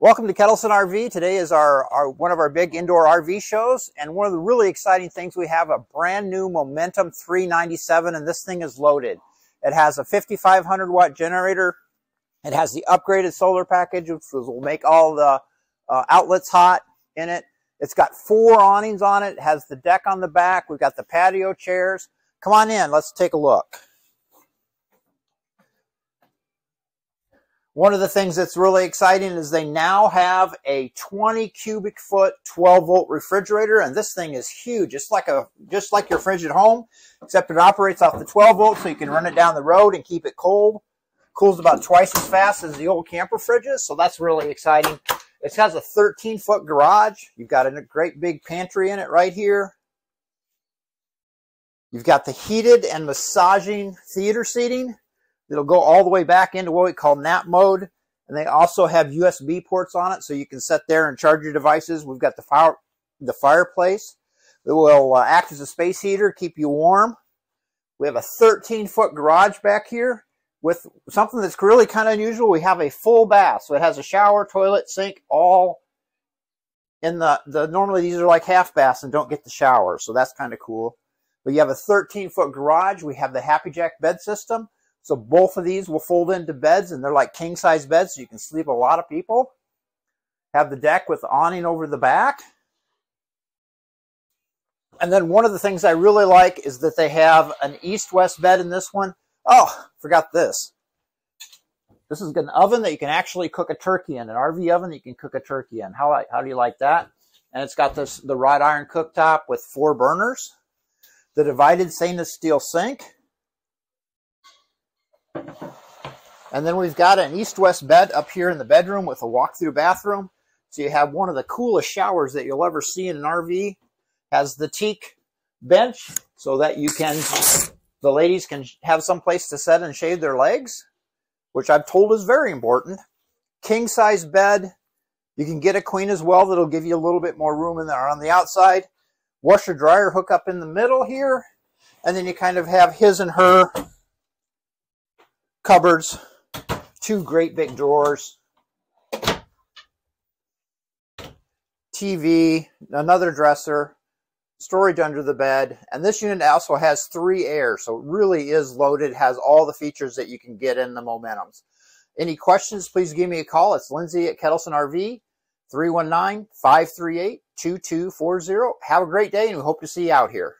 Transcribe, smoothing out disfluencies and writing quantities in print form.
Welcome to Ketelsen RV. Today is one of our big indoor RV shows, and one of the really exciting things, we have a brand new Momentum 397, and this thing is loaded. It has a 5,500 watt generator. It has the upgraded solar package, which will make all the outlets hot in it. It's got 4 awnings on it. It has the deck on the back. We've got the patio chairs. Come on in, let's take a look. One of the things that's really exciting is they now have a 20 cubic foot 12 volt refrigerator, and this thing is huge, just like your fridge at home, except it operates off the 12 volt, so you can run it down the road and keep it cold. Cools about twice as fast as the old camper fridges, so that's really exciting. It has a 13-foot garage. You've got a great big pantry in it right here. You've got the heated and massaging theater seating. It'll go all the way back into what we call nap mode. And they also have USB ports on it, so you can sit there and charge your devices. We've got the fireplace. It will act as a space heater, keep you warm. We have a 13-foot garage back here with something that's really kind of unusual. We have a full bath. So it has a shower, toilet, sink, all in normally these are like half baths and don't get the shower. So that's kind of cool. But you have a 13-foot garage. We have the Happy Jack bed system. So both of these will fold into beds, and they're like king-size beds, so you can sleep a lot of people. Have the deck with the awning over the back. And then one of the things I really like is that they have an east-west bed in this one. Oh, forgot this. This is an oven that you can actually cook a turkey in, an RV oven that you can cook a turkey in. How do you like that? And it's got the wrought iron cooktop with 4 burners. The divided stainless steel sink. And then we've got an east-west bed up here in the bedroom with a walk-through bathroom. So you have one of the coolest showers that you'll ever see in an RV. Has the teak bench so that the ladies can have some place to sit and shave their legs, which I've told is very important. King-size bed. You can get a queen as well that'll give you a little bit more room in there on the outside. Washer-dryer hook up in the middle here. And then you kind of have his and her cupboards, 2 great big drawers, TV, another dresser, storage under the bed, and this unit also has 3 air, so it really is loaded, has all the features that you can get in the Momentums. Any questions, please give me a call. It's Lindsay at Ketelsen RV, 319-538-2240. Have a great day, and we hope to see you out here.